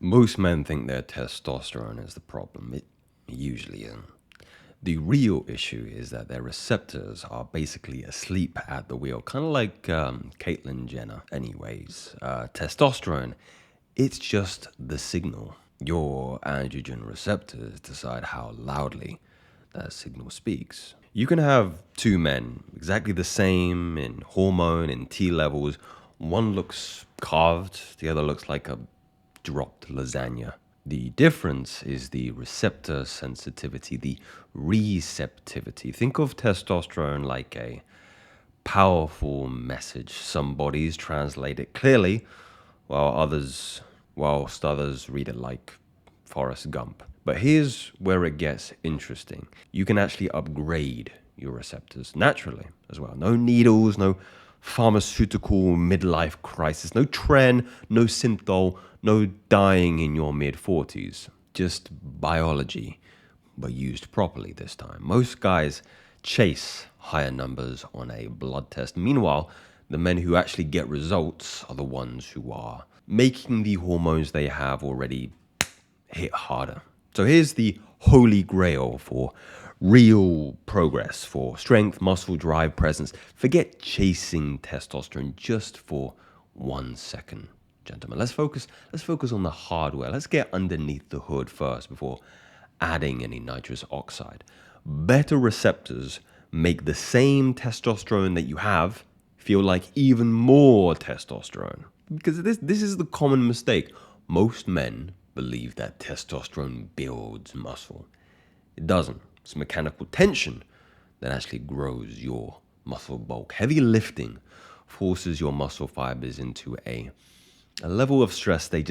Most men think their testosterone is the problem. It usually isn't. The real issue is that their receptors are basically asleep at the wheel, kind of like Caitlyn Jenner. Anyways, testosterone, it's just the signal. Your androgen receptors decide how loudly that signal speaks. You can have two men exactly the same in hormone and T levels. One looks carved, the other looks like a dropped lasagna. The difference is the receptor sensitivity, the receptivity. Think of testosterone like a powerful message. Some bodies translate it clearly, whilst others read it like Forrest Gump. But here's where it gets interesting. You can actually upgrade your receptors naturally as well. No needles, no pharmaceutical midlife crisis, no tren, no synthol, no dying in your mid-40s. Just biology, but used properly this time. Most guys chase higher numbers on a blood test. Meanwhile, the men who actually get results are the ones who are making the hormones they have already hit harder. So here's the holy grail for real progress, for strength, muscle, drive, presence. Forget chasing testosterone just for 1 second, gentlemen. Let's focus on the hardware. Let's get underneath the hood first before adding any nitrous oxide. Better receptors make the same testosterone that you have feel like even more testosterone. Because this is the common mistake. Most men believe that testosterone builds muscle. It doesn't. It's mechanical tension that actually grows your muscle bulk. Heavy lifting forces your muscle fibers into a level of stress they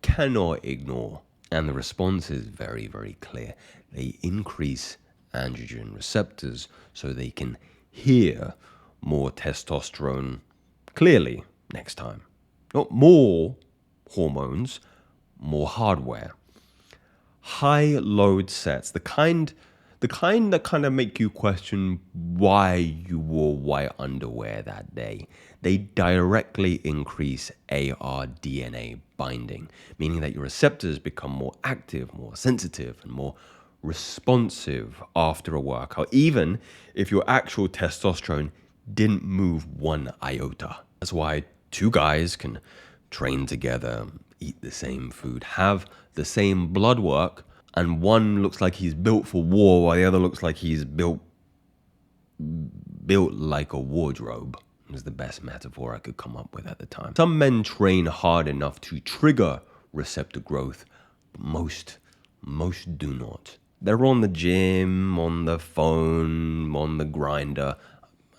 cannot ignore. And the response is very, very clear. They increase androgen receptors so they can hear more testosterone clearly next time. Not more hormones, more hardware. High load sets, the kind that kind of make you question why you wore white underwear that day. They directly increase ARDNA binding, meaning that your receptors become more active, more sensitive, and more responsive after a workout, even if your actual testosterone didn't move 1 iota. That's why two guys can train together, eat the same food, have the same blood work, and one looks like he's built for war while the other looks like he's built like a wardrobe. It was the best metaphor I could come up with at the time. Some men train hard enough to trigger receptor growth, but most do not. They're on the gym, on the phone, on the grinder.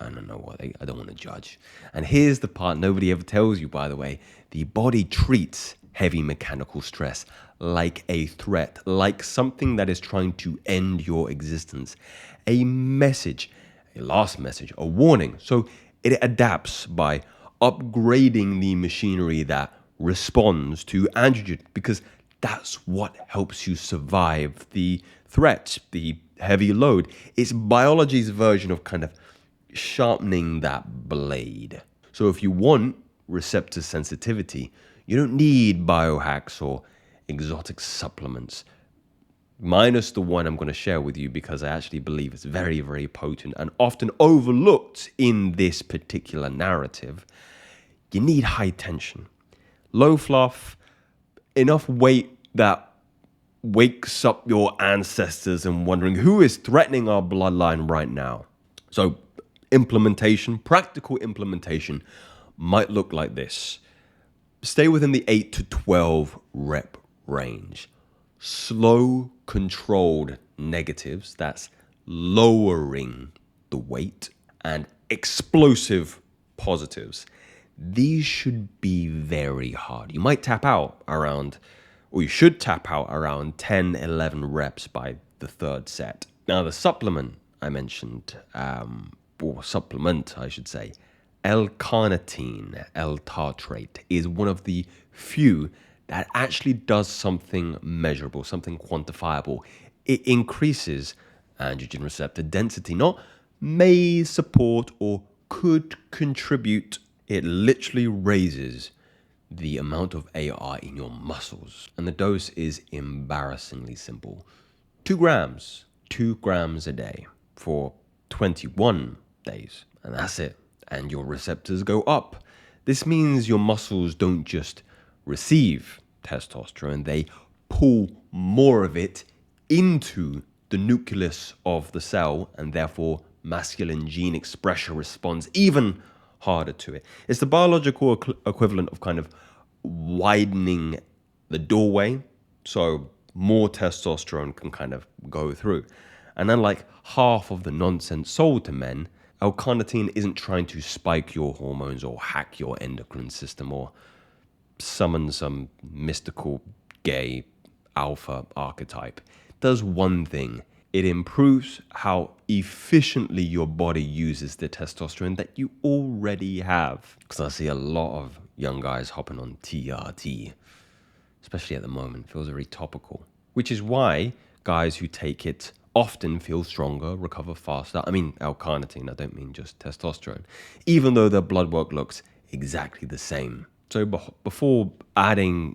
I don't know what I don't want to judge. And here's the part nobody ever tells you, by the way. The body treats heavy mechanical stress like a threat, like something that is trying to end your existence. A message, a last message, a warning. So it adapts by upgrading the machinery that responds to androgen, because that's what helps you survive the threat, the heavy load. It's biology's version of kind of sharpening that blade. So if you want receptor sensitivity, you don't need biohacks or exotic supplements, minus the one I'm going to share with you because I actually believe it's very, very potent and often overlooked in this particular narrative. You need high tension, low fluff, enough weight that wakes up your ancestors and wondering who is threatening our bloodline right now. So practical implementation might look like this. Stay within the 8 to 12 rep range. Slow, controlled negatives, that's lowering the weight, and explosive positives. These should be very hard. You might tap out around, or you should tap out around 10, 11 reps by the third set. Now, the supplement I mentioned, or supplement, I should say, L-carnitine, L-tartrate, is one of the few that actually does something measurable, something quantifiable. It increases androgen receptor density, not may support or could contribute. It literally raises the amount of AR in your muscles. And the dose is embarrassingly simple. 2 grams. 2 grams a day for 21 days. And that's it. And your receptors go up. This means your muscles don't just receive testosterone, they pull more of it into the nucleus of the cell, and therefore masculine gene expression responds even harder to it. It's the biological equivalent of kind of widening the doorway so more testosterone can kind of go through. And unlike half of the nonsense sold to men, L-carnitine isn't trying to spike your hormones or hack your endocrine system or summon some mystical gay alpha archetype. It does one thing. It improves how efficiently your body uses the testosterone that you already have. Because I see a lot of young guys hopping on TRT, especially at the moment. It feels very topical. Which is why guys who take it often feel stronger, recover faster. I mean L-carnitine, I don't mean just testosterone. Even though their blood work looks exactly the same. So before adding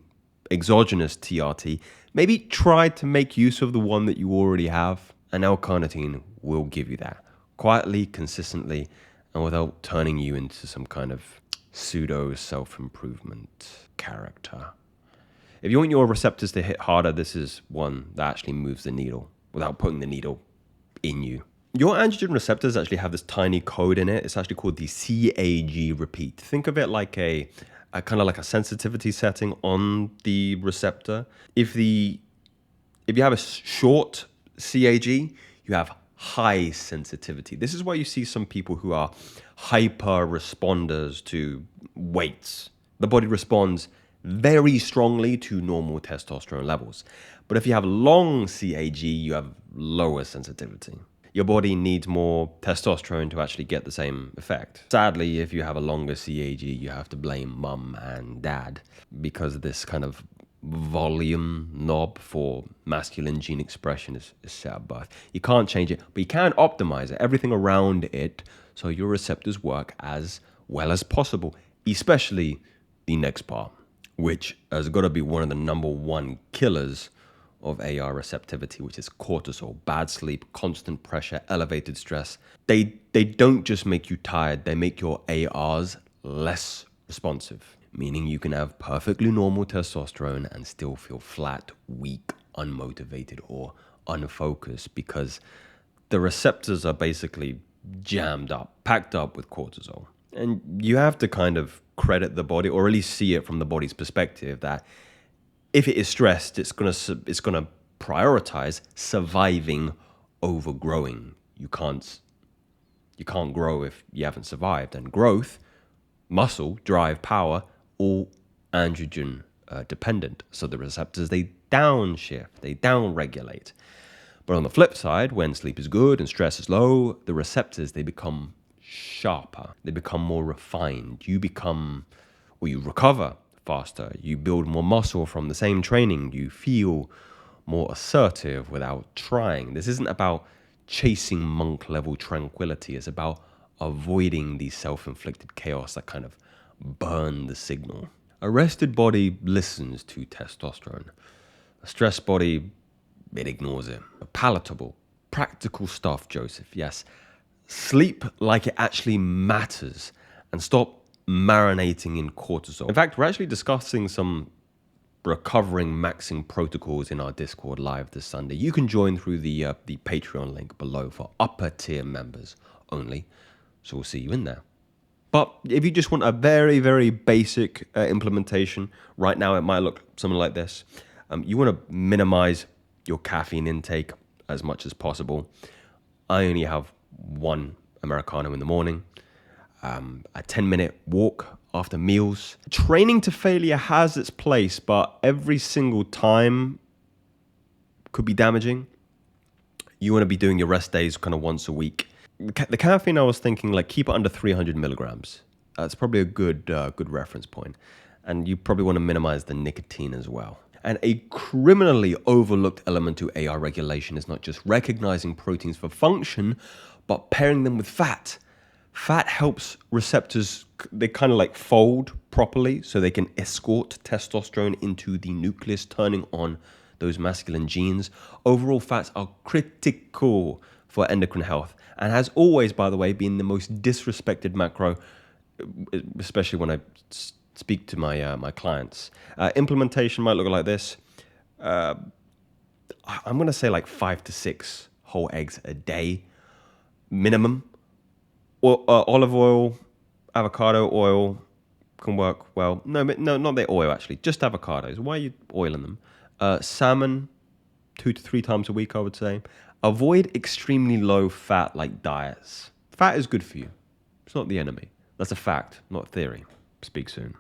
exogenous TRT, maybe try to make use of the one that you already have, and L-carnitine will give you that quietly, consistently, and without turning you into some kind of pseudo self-improvement character. If you want your receptors to hit harder, this is one that actually moves the needle without putting the needle in you. Your androgen receptors actually have this tiny code in it. It's actually called the CAG repeat. Think of it like a kind of like a sensitivity setting on the receptor. If you have a short CAG, you have high sensitivity. This is why you see some people who are hyper responders to weights. The body responds very strongly to normal testosterone levels. But if you have long CAG, you have lower sensitivity. Your body needs more testosterone to actually get the same effect. Sadly, if you have a longer CAG, you have to blame mum and dad because this kind of volume knob for masculine gene expression is set at birth. You can't change it, but you can optimize it, everything around it, so your receptors work as well as possible, especially the next part, which has got to be one of the number one killers of AR receptivity, which is cortisol. Bad sleep, constant pressure, elevated stress. They don't just make you tired, they make your ARs less responsive, meaning you can have perfectly normal testosterone and still feel flat, weak, unmotivated, or unfocused because the receptors are basically jammed up, packed up with cortisol. And you have to kind of credit the body, or at least see it from the body's perspective, that if it is stressed, it's gonna prioritize surviving over growing. You can't grow if you haven't survived. And growth, muscle, drive, power, all androgen dependent. So the receptors, they downshift, they downregulate. But on the flip side, when sleep is good and stress is low, the receptors, they become sharper. They become more refined. You recover faster. You build more muscle from the same training. You feel more assertive without trying. This isn't about chasing monk-level tranquility. It's about avoiding the self-inflicted chaos that kind of burn the signal. A rested body listens to testosterone. A stressed body, it ignores it. Palatable, practical stuff, Joseph, yes. Sleep like it actually matters and stop marinating in cortisol. In fact, we're actually discussing some recovering maxing protocols in our Discord live this Sunday. You can join through the Patreon link below for upper tier members only. So we'll see you in there. But if you just want a very, very basic implementation, right now it might look something like this. You want to minimize your caffeine intake as much as possible. I only have one Americano in the morning. A 10-minute walk after meals. Training to failure has its place, but every single time could be damaging. You want to be doing your rest days kind of once a week. The caffeine, I was thinking, like, keep it under 300 milligrams. That's probably a good reference point. And you probably want to minimize the nicotine as well. And a criminally overlooked element to AR regulation is not just recognizing proteins for function, but pairing them with fat. Fat helps receptors, they kind of like fold properly so they can escort testosterone into the nucleus, turning on those masculine genes. Overall, fats are critical for endocrine health and has always, by the way, been the most disrespected macro, especially when I speak to my clients. Implementation might look like this. I'm going to say like 5 to 6 whole eggs a day minimum. Olive oil, avocado oil can work well. No, not the oil actually. Just avocados. Why are you oiling them? Salmon, 2 to 3 times a week, I would say. Avoid extremely low fat like diets. Fat is good for you. It's not the enemy. That's a fact, not a theory. Speak soon.